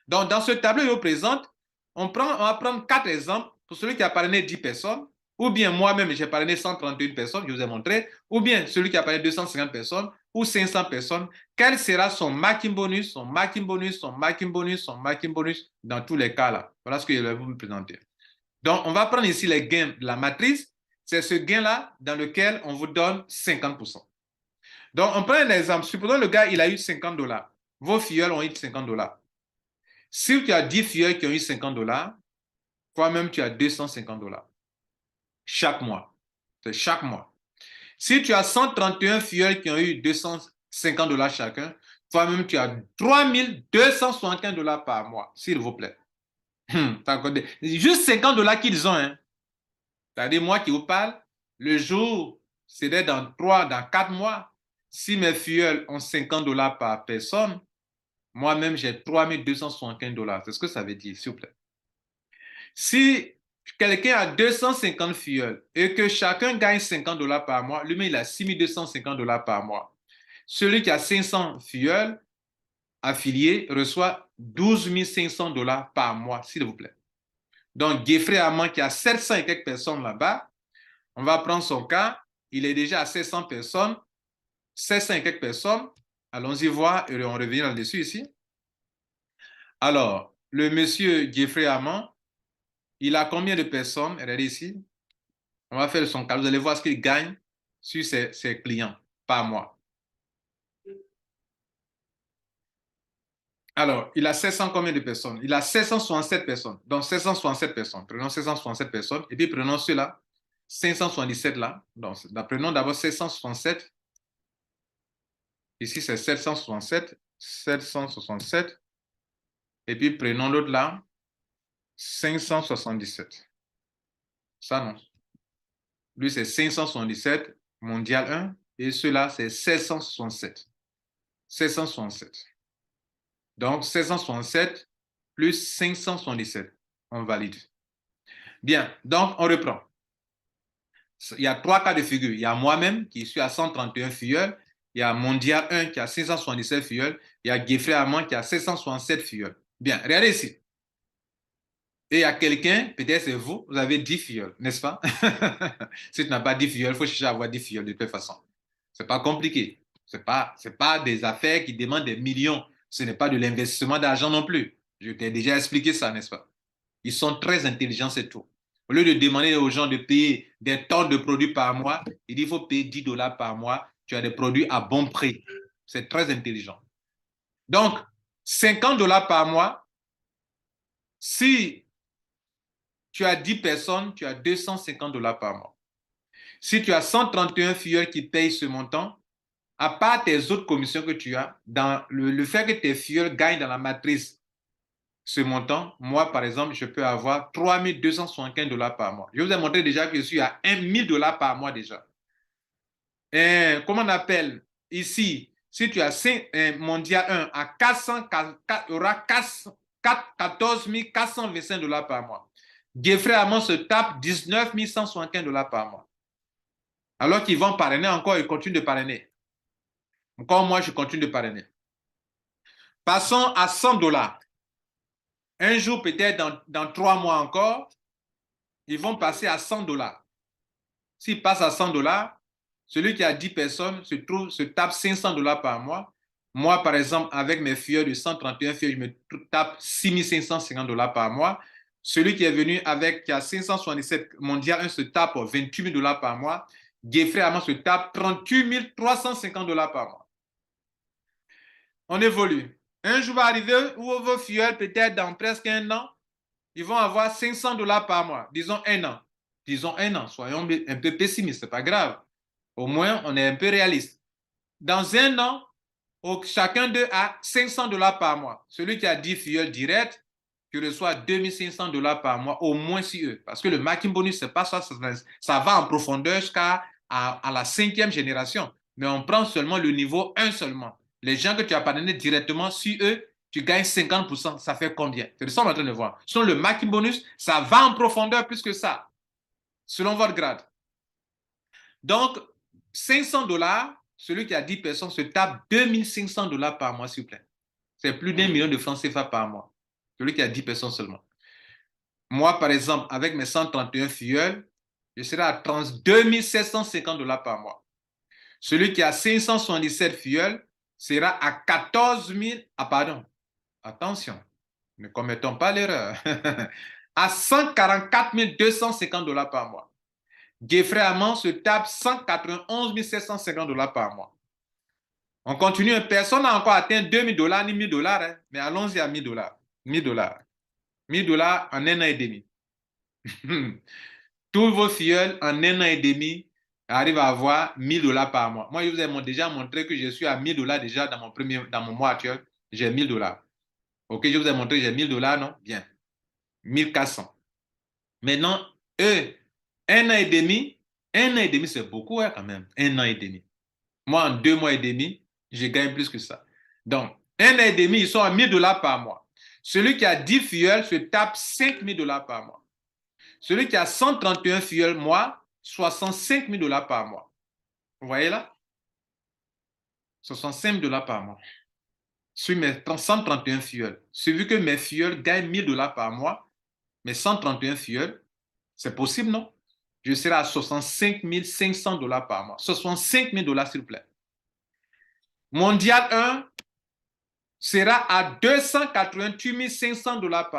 Speaker 1: Donc, dans ce tableau, je vous présente, on va prendre 4 exemples pour celui qui a parrainé 10 personnes, ou bien moi-même, j'ai parrainé 131 personnes, je vous ai montré, ou bien celui qui a parrainé 250 personnes, ou 500 personnes. Quel sera son marketing bonus, son marketing bonus, son marketing bonus, son marketing bonus, dans tous les cas là. Voilà ce que je vais vous présenter. Donc, on va prendre ici les gains de la matrice. C'est ce gain-là dans lequel on vous donne 50%. Donc, on prend un exemple. Supposons le gars, il a eu $50. Vos filleuls ont eu $50. Si tu as 10 filleuls qui ont eu $50, toi-même, tu as $250 chaque mois. C'est chaque mois. Si tu as 131 filleuls qui ont eu $250 chacun, toi-même, tu as $3275 par mois, s'il vous plaît. Juste $50 qu'ils ont. Hein. C'est-à-dire, moi qui vous parle, le jour, c'est dans 4 mois. Si mes filleuls ont $50 par personne, moi-même, j'ai $3275. C'est ce que ça veut dire, s'il vous plaît. Si quelqu'un a 250 filleuls et que chacun gagne $50 par mois, lui-même, il a $6250 par mois. Celui qui a 500 filleuls affiliés reçoit $12 500 par mois, s'il vous plaît. Donc, Geoffrey Amand, qui a 700 et quelques personnes là-bas, on va prendre son cas, il est déjà à 700 personnes, 700 et quelques personnes. Allons-y voir et on revient là-dessus ici. Alors, le monsieur Geoffrey Amand, il a combien de personnes? Regardez ici. On va faire son cas. Vous allez voir ce qu'il gagne sur ses clients par mois. Alors, il a 700 combien de personnes? Il a 767 personnes. Donc, 767 personnes. Prenons 767 personnes. Et puis, prenons ceux-là. 577 là. Donc, prenons d'abord 767. Ici, c'est 767. 767. Et puis, prenons l'autre là. 577. Ça, non. Lui, c'est 577, mondial 1. Et ceux-là, c'est 767. 767. Donc, 767 plus 577. On valide. Bien, donc on reprend. Il y a 3 cas de figure. Il y a moi-même qui suis à 131 filleuls. Il y a Mondial 1 qui a 577 filleuls. Il y a Geoffrey Amand qui a 767 filleuls. Bien, regardez ici. Et il y a quelqu'un, peut-être c'est vous, vous avez 10 filleuls, n'est-ce pas? Si tu n'as pas 10 filleuls, il faut chercher à avoir 10 filleuls de toute façon. Ce n'est pas compliqué. Ce n'est pas des affaires qui demandent des millions. Ce n'est pas de l'investissement d'argent non plus. Je t'ai déjà expliqué ça, n'est-ce pas? Ils sont très intelligents, c'est tout. Au lieu de demander aux gens de payer des tonnes de produits par mois, il dit qu'il faut payer $10 par mois. Tu as des produits à bon prix. C'est très intelligent. Donc, $50 par mois, si tu as 10 personnes, tu as $250 par mois. Si tu as 131 filleuls qui payent ce montant, à part tes autres commissions que tu as, dans le fait que tes filleuls gagnent dans la matrice ce montant, moi, par exemple, je peux avoir $3275 par mois. Je vous ai montré déjà que je suis à $1000 par mois déjà. Et, comment on appelle ici, si tu as 5, mondial 1 à 400, il y aura 14 425 $ par mois. Geoffrey Amand se tape 19 175 $ par mois. Alors qu'ils vont parrainer encore, ils continuent de parrainer. Encore moi, je continue de parrainer. Passons à $100. Un jour, peut-être dans 3 mois encore, ils vont passer à $100. S'ils passent à $100, celui qui a 10 personnes se tape $500 par mois. Moi, par exemple, avec mes filleuls de 131 filleuls, je me tape $6550 par mois. Celui qui est venu qui a 577 mondial 1 se tape $28 000 par mois. Geoffrey Amand se tape $38 350 par mois. On évolue. Un jour va arriver où vos filleuls, peut-être dans presque un an, ils vont avoir $500 par mois. Disons un an. Disons un an. Soyons un peu pessimistes, ce n'est pas grave. Au moins, on est un peu réaliste. Dans un an, chacun d'eux a $500 par mois. Celui qui a 10 filleuls directs, qui reçoit $2500 par mois, au moins si eux. Parce que le marketing bonus, c'est pas ça, ça va en profondeur jusqu'à la 5e génération. Mais on prend seulement le niveau 1 seulement. Les gens que tu as parrainé directement, si eux, tu gagnes 50%, ça fait combien? C'est ça qu'on est en train de voir. Selon le marketing bonus, ça va en profondeur plus que ça, selon votre grade. Donc, $500, celui qui a 10 personnes se tape $2500 par mois, s'il vous plaît. C'est plus d'1 million de francs CFA par mois. Celui qui a 10 personnes seulement. Moi, par exemple, avec mes 131 filleuls, je serai à $32 750 par mois. Celui qui a 577 filleuls sera à 14 000. Ah, pardon. Attention. Ne commettons pas l'erreur. À $144 250 par mois. Geoffrey Amand se tape $191 750 par mois. On continue. Personne n'a encore atteint $2000 ni $1000, hein, mais allons-y à $1000. $1000. $1000 en un an et demi. Tous vos filleuls en un an et demi arrivent à avoir $1000 par mois. Moi, je vous ai déjà montré que je suis à $1000 déjà dans mon mois actuel. J'ai $1000. OK, je vous ai montré que j'ai $1000, non? Bien. 1400. Maintenant, eux, un an et demi, Un an et demi, c'est beaucoup hein, quand même. Un an et demi. Moi, en 2 mois et demi, je gagne plus que ça. Donc, un an et demi, ils sont à 1000 $ par mois. Celui qui a 10 filleuls se tape 5000 $ par mois. Celui qui a 131 filleuls, moi, 65 000 $ par mois. Vous voyez là? 65 000 $ par mois. Sur mes 131 filleuls. C'est vu que mes filleuls gagnent 1000 $ par mois, mes 131 filleuls, c'est possible, non? Je serai à 65 500 $ par mois. 65 000 $, s'il vous plaît. Mondial 1 sera à 288 500 $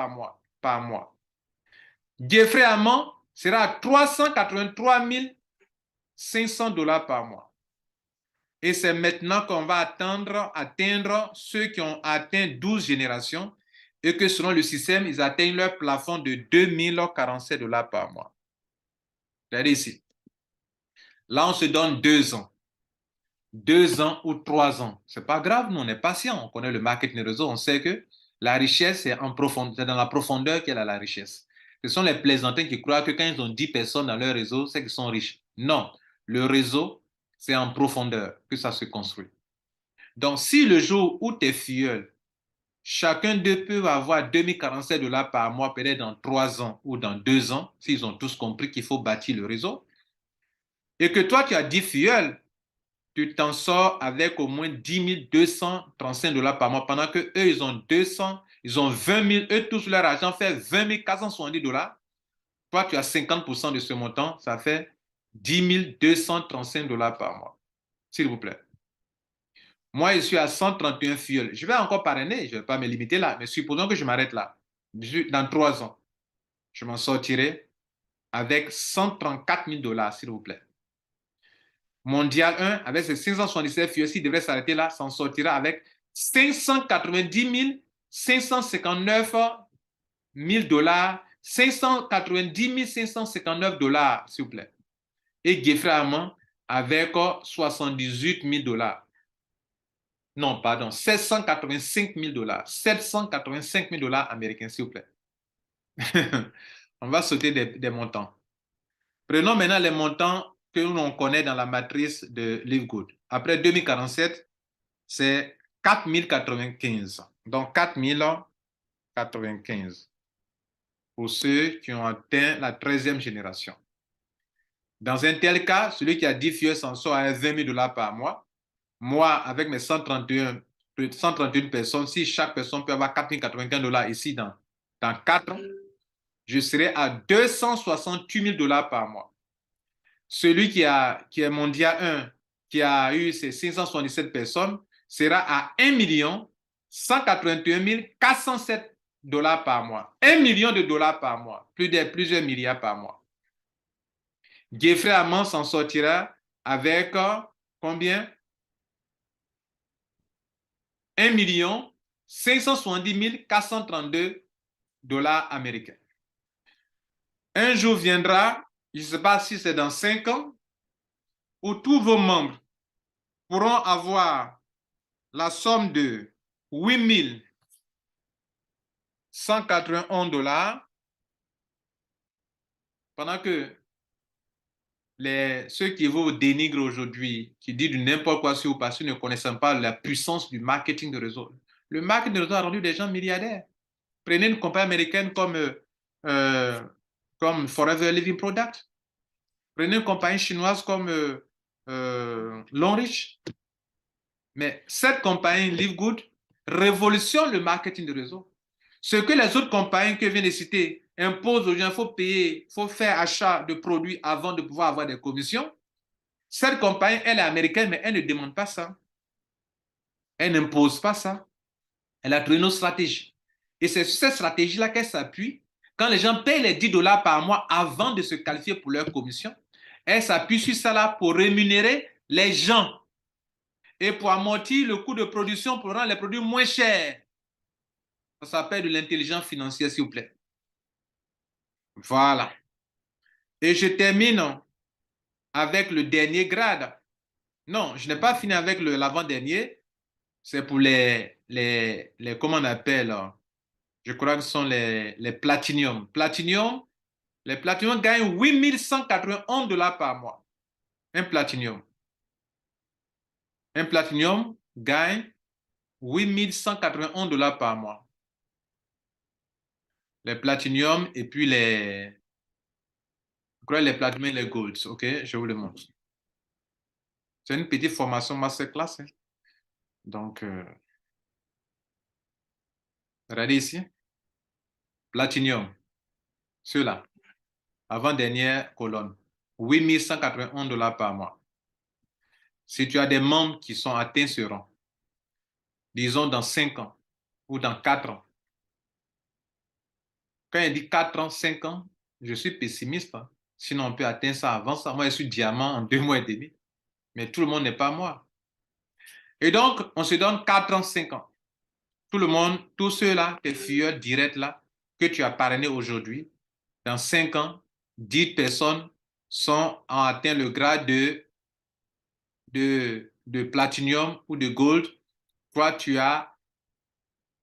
Speaker 1: par mois. Jeffrey Amand sera à 383 500 $ par mois. Et c'est maintenant qu'on va atteindre ceux qui ont atteint 12 générations et que selon le système, ils atteignent leur plafond de 2047 $ par mois. Regardez ici. Là, on se donne 2 ans. 2 ans ou 3 ans. Ce n'est pas grave, nous, on est patient. On connaît le marketing réseau, on sait que la richesse, c'est dans la profondeur qu'elle a la richesse. Ce sont les plaisantins qui croient que quand ils ont 10 personnes dans leur réseau, c'est qu'ils sont riches. Non, le réseau, c'est en profondeur que ça se construit. Donc, si le jour où tes filleuls, chacun d'eux peut avoir 2047 $ par mois, peut-être dans 3 ans ou dans 2 ans, s'ils ont tous compris qu'il faut bâtir le réseau, et que toi, tu as 10 filleuls, tu t'en sors avec au moins 10 235 $ par mois, pendant que eux, ils ont 200, ils ont 20 000, eux, tous leur argent fait 20 470 $. Toi, tu as 50% de ce montant, ça fait 10 235 $ par mois, s'il vous plaît. Moi, je suis à 131 filleuls. Je vais encore parrainer, je ne vais pas me limiter là, mais supposons que je m'arrête là. Dans 3 ans, je m'en sortirai avec 134 000 $, s'il vous plaît. Mondial 1, avec ses 577 filleuls, s'il devrait s'arrêter là, s'en sortira avec 590 559 000 $, 590 559 $, s'il vous plaît. Et Jeffrey Amand avec 78 000 $. Non, pardon, 785 000 $. 785 000 $ américains, s'il vous plaît. On va sauter des montants. Prenons maintenant les montants que l'on connaît dans la matrice de Live Good. Après 2047, c'est 4095. Donc 4095 pour ceux qui ont atteint la 13e génération. Dans un tel cas, celui qui a 10 filleuls s'en sort à 20 000 $ par mois. Moi, avec mes 131 personnes, si chaque personne peut avoir 4095 $ ici dans 4 ans, je serai à 268 000 $ par mois. Celui qui est mondial 1, qui a eu ses 577 personnes, sera à 1 181 407 $ par mois. 1 million de dollars par mois, plusieurs milliards par mois. Jeffrey Amand s'en sortira avec combien? 1 570 432 $ américains. Un jour viendra, je ne sais pas si c'est dans 5 ans, où tous vos membres pourront avoir la somme de 8 191 $, pendant que ceux qui vous dénigrent aujourd'hui, qui disent du n'importe quoi sur vous parce qu'ils ne connaissent pas la puissance du marketing de réseau. Le marketing de réseau a rendu des gens milliardaires. Prenez une compagnie américaine comme Forever Living Product. Prenez une compagnie chinoise comme Longreach. Mais cette compagnie Live Good révolutionne le marketing de réseau. Ce que les autres compagnies que je viens de citer imposent aux gens, il faut payer, il faut faire achat de produits avant de pouvoir avoir des commissions. Cette compagnie, elle est américaine, mais elle ne demande pas ça. Elle n'impose pas ça. Elle a trouvé une autre stratégie. Et c'est sur cette stratégie-là qu'elle s'appuie. Quand les gens payent les 10 $ par mois avant de se qualifier pour leur commission, elle s'appuie sur ça là pour rémunérer les gens et pour amortir le coût de production pour rendre les produits moins chers. Ça s'appelle de l'intelligence financière, s'il vous plaît. Voilà. Et je termine avec le dernier grade. Non, je n'ai pas fini avec l'avant-dernier. C'est pour comment on appelle, je crois que ce sont les platinium. Les platinium gagnent 8 191 $ par mois. Un platinium. Un platinium gagne 8 191 $ par mois. Les platinium et puis les platinum et les golds. OK, je vous le montre. C'est une petite formation masterclass. Hein. Donc, regardez ici. Platinium. Ceux-là. Avant-dernière colonne. 8 191 $ par mois. Si tu as des membres qui sont atteints ce rang, disons dans 5 ans ou dans 4 ans, quand il dit 4 ans, 5 ans, je suis pessimiste. Hein. Sinon, on peut atteindre ça avant ça. Moi, je suis diamant en 2 mois et demi. Mais tout le monde n'est pas moi. Et donc, on se donne 4 ans, 5 ans. Tout le monde, tous ceux-là, tes filleurs directs là, que tu as parrainés aujourd'hui, dans 5 ans, 10 personnes ont atteint le grade de platinium ou de gold. Toi, tu as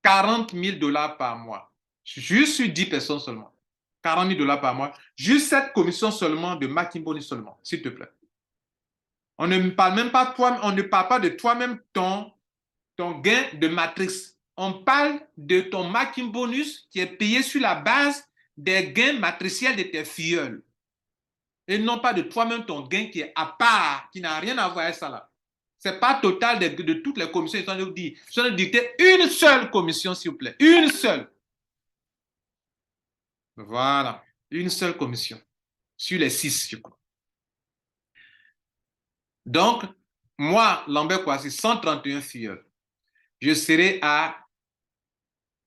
Speaker 1: 40 000 $ par mois. Juste sur 10 personnes seulement. 40 000 $ par mois. Juste cette commission seulement de Makimboni seulement, s'il te plaît. On ne parle même pas toi, on ne parle pas de toi-même ton gain de matrice. On parle de ton marking bonus qui est payé sur la base des gains matriciels de tes filleuls. Et non pas de toi-même ton gain qui est à part, qui n'a rien à voir avec ça là. Ce n'est pas total de toutes les commissions. Ils sont de dicter une seule commission, s'il vous plaît. Une seule. Voilà. Une seule commission. Sur les 6, je crois. Donc, moi, Lambert Kouassi, 131 filleuls. Je serai à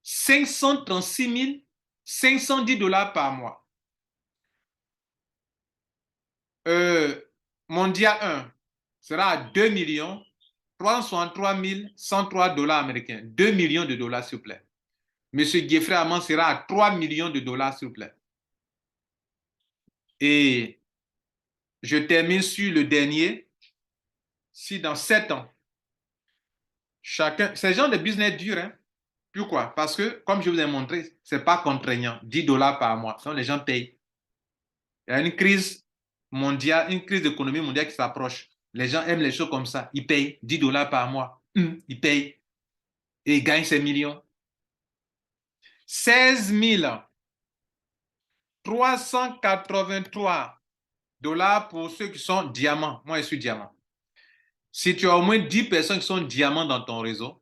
Speaker 1: 536 510 $ par mois. Mondial 1 sera à 2 363 103 $ américains. 2 millions de dollars, s'il vous plaît. Monsieur Geoffrey Amand sera à 3 millions de dollars, s'il vous plaît. Et je termine sur le dernier. Si dans 7 ans, chacun, ces gens de business durs, hein? Pourquoi? Parce que, comme je vous ai montré, ce n'est pas contraignant. 10 $ par mois. Donc, les gens payent. Il y a une crise mondiale, une crise d'économie mondiale qui s'approche. Les gens aiment les choses comme ça. Ils payent 10 $ par mois. Ils payent. Et ils gagnent ces millions. 16 383 $ pour ceux qui sont diamants. Moi, je suis diamant. Si tu as au moins 10 personnes qui sont diamants dans ton réseau,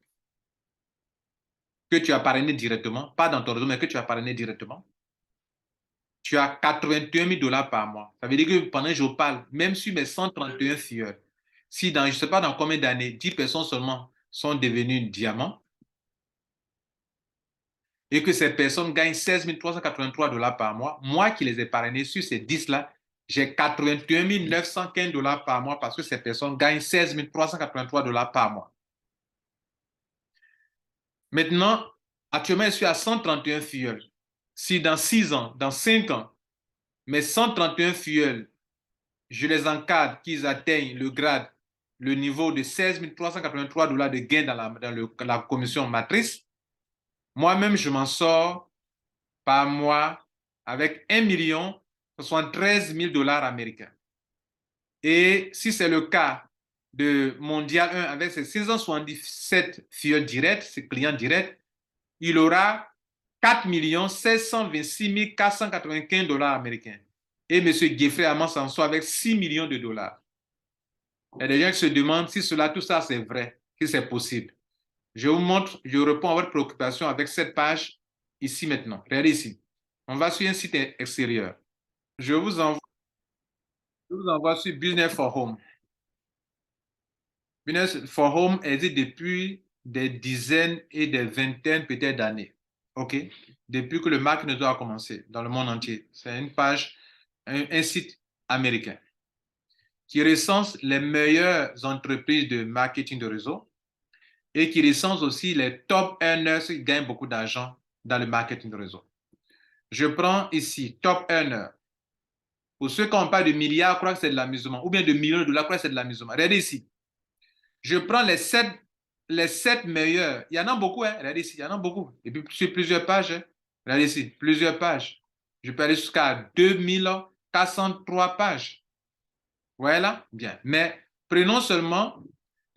Speaker 1: que tu as parrainé directement, pas dans ton réseau, mais que tu as parrainé directement, tu as 81 000 $ par mois. Ça veut dire que pendant que je parle, même sur mes 131 filleuls, si dans, je ne sais pas dans combien d'années, 10 personnes seulement sont devenues diamants, et que ces personnes gagnent 16 383 $ par mois, moi qui les ai parrainés sur ces 10-là, j'ai 81 915 $ par mois parce que ces personnes gagnent 16 383 $ par mois. Maintenant, actuellement, je suis à 131 filleuls. Si dans 6 ans, dans 5 ans, mes 131 filleuls, je les encadre qu'ils atteignent le grade, le niveau de 16 383 $ de gain dans la commission matrice, moi-même, je m'en sors par mois avec 1 073 000 $ américains. Et si c'est le cas de Mondial 1 avec ses 677 filleuls directs, ses clients directs, il aura 4 726 495 $ américains. Et M. Geoffrey Amand s'en sort avec 6 millions de dollars. Il y a des gens qui se demandent si tout ça c'est vrai, si c'est possible. Je vous montre, je réponds à votre préoccupation avec cette page ici maintenant. Regardez ici. On va sur un site extérieur. Je vous envoie sur Business for Home. Business for Home existe depuis des dizaines et des vingtaines peut-être d'années. OK? Depuis que le marketing a commencé dans le monde entier. C'est une page, un site américain qui recense les meilleures entreprises de marketing de réseau et qui recense aussi les top earners qui gagnent beaucoup d'argent dans le marketing de réseau. Je prends ici top earner. Pour ceux qui ont pas de milliards, croient que c'est de l'amusement, ou bien de millions de dollars, croient que c'est de l'amusement. Regardez ici. Je prends les 7 meilleurs. Il y en a beaucoup, hein. Regardez ici, il y en a beaucoup. Et puis sur plusieurs pages. Hein. Regardez ici, plusieurs pages. Je peux aller jusqu'à 2403 pages. Voilà, bien. Mais prenons seulement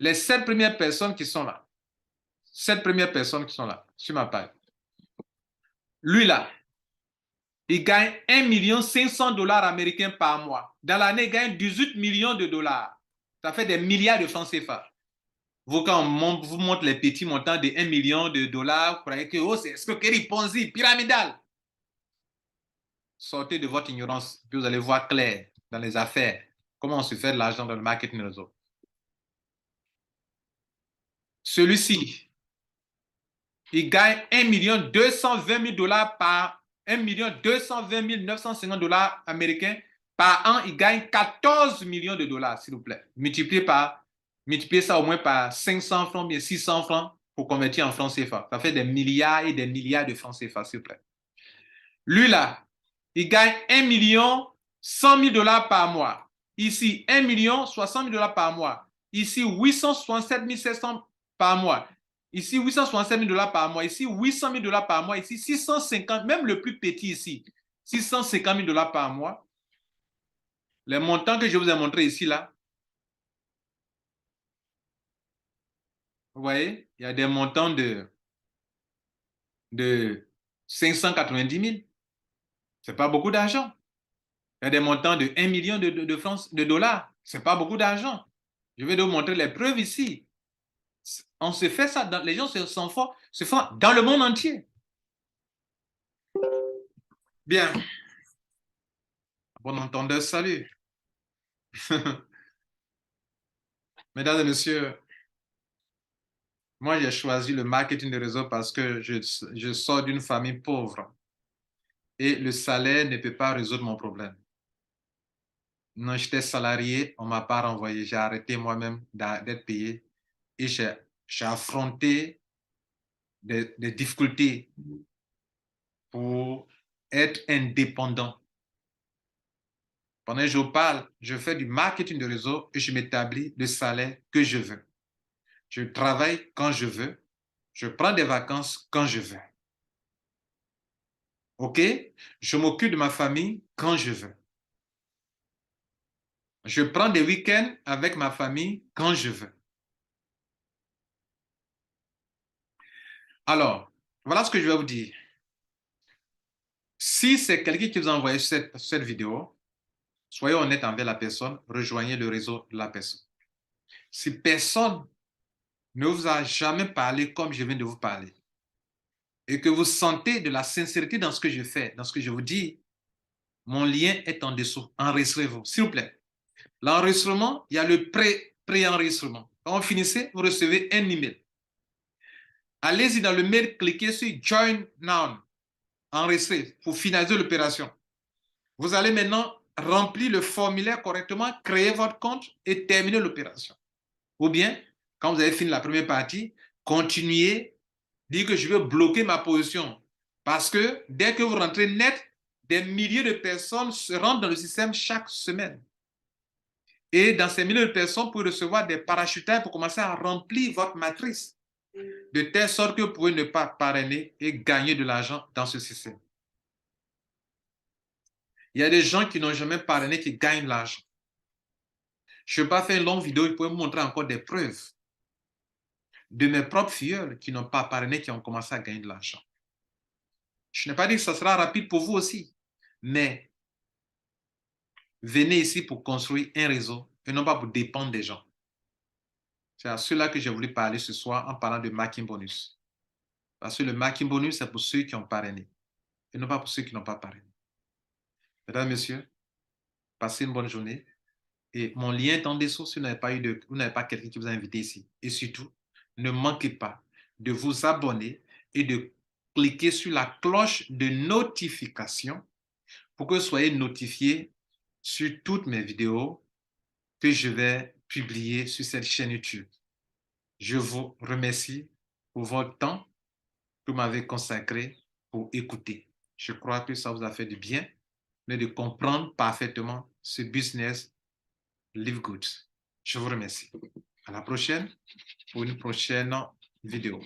Speaker 1: les 7 premières personnes qui sont là. 7 premières personnes qui sont là, sur ma page. Lui là, il gagne 1 500 000 $ américains par mois. Dans l'année, il gagne 18 millions de dollars. Ça fait des milliards de francs CFA. Vous, quand on vous montre les petits montants de 1 million de dollars, vous croyez que oh, c'est escroquerie, Ponzi, pyramidal. Sortez de votre ignorance, puis vous allez voir clair dans les affaires. Comment on se fait de l'argent dans le marketing réseau. Celui-ci, il gagne 1 220 000 $ par 1 220 950 $ américains par an. Il gagne 14 millions de dollars, s'il vous plaît. Multipliez ça au moins par 500 francs, bien 600 francs pour convertir en francs CFA. Ça fait des milliards et des milliards de francs CFA, s'il vous plaît. Lui là, il gagne 1 100 000 $ par mois. Ici, 1 60 000 $ par mois. Ici, 867 700 par mois. Ici, 867 000 $ par mois. Ici, 800 000 $ par mois. Ici, 650, même le plus petit ici, 650 000 $ par mois. Les montants que je vous ai montrés ici, là, vous voyez, il y a des montants de 590 000. Ce n'est pas beaucoup d'argent. Il y a des montants de 1 million de francs, de dollars. Ce n'est pas beaucoup d'argent. Je vais vous montrer les preuves ici. On se fait ça, les gens se font dans le monde entier. Bien. Bon entendeur, salut. Mesdames et messieurs, moi j'ai choisi le marketing de réseau parce que je sors d'une famille pauvre et le salaire ne peut pas résoudre mon problème. Non, j'étais salarié, on ne m'a pas renvoyé, j'ai arrêté moi-même d'être payé et j'ai affronté des difficultés pour être indépendant. Pendant que je vous parle, je fais du marketing de réseau et je m'établis le salaire que je veux. Je travaille quand je veux. Je prends des vacances quand je veux. OK? Je m'occupe de ma famille quand je veux. Je prends des week-ends avec ma famille quand je veux. Alors, voilà ce que je vais vous dire. Si c'est quelqu'un qui vous a envoyé cette vidéo, soyez honnête envers la personne, rejoignez le réseau de la personne. Si personne ne vous a jamais parlé comme je viens de vous parler, et que vous sentez de la sincérité dans ce que je fais, dans ce que je vous dis, mon lien est en dessous. Enregistrez-vous, s'il vous plaît. L'enregistrement, il y a le pré-enregistrement. Quand vous finissez, vous recevez un email. Allez-y dans le mail, cliquez sur Join Now, enregistrer pour finaliser l'opération. Vous allez maintenant remplir le formulaire correctement, créer votre compte et terminer l'opération. Ou bien, quand vous avez fini la première partie, continuez, dire que je veux bloquer ma position. Parce que dès que vous rentrez net, des milliers de personnes se rendent dans le système chaque semaine. Et dans ces milliers de personnes, vous pouvez recevoir des parachutages pour commencer à remplir votre matrice, de telle sorte que vous pouvez ne pas parrainer et gagner de l'argent dans ce système. Il y a des gens qui n'ont jamais parrainé qui gagnent de l'argent. Je ne vais pas faire une longue vidéo, je peux vous montrer encore des preuves de mes propres filles qui n'ont pas parrainé, qui ont commencé à gagner de l'argent. Je n'ai pas dit que ça sera rapide pour vous aussi, mais venez ici pour construire un réseau et non pas pour dépendre des gens. C'est à cela que j'ai voulu parler ce soir en parlant de marketing bonus. Parce que le marketing bonus, c'est pour ceux qui ont parrainé et non pas pour ceux qui n'ont pas parrainé. Mesdames, Messieurs, passez une bonne journée. Et mon lien est en dessous si vous n'avez pas quelqu'un qui vous a invité ici. Et surtout, ne manquez pas de vous abonner et de cliquer sur la cloche de notification pour que vous soyez notifié sur toutes mes vidéos que je vais publier sur cette chaîne YouTube. Je vous remercie pour votre temps que vous m'avez consacré pour écouter. Je crois que ça vous a fait du bien, mais de comprendre parfaitement ce business Live Good. Je vous remercie. À la prochaine pour une prochaine vidéo.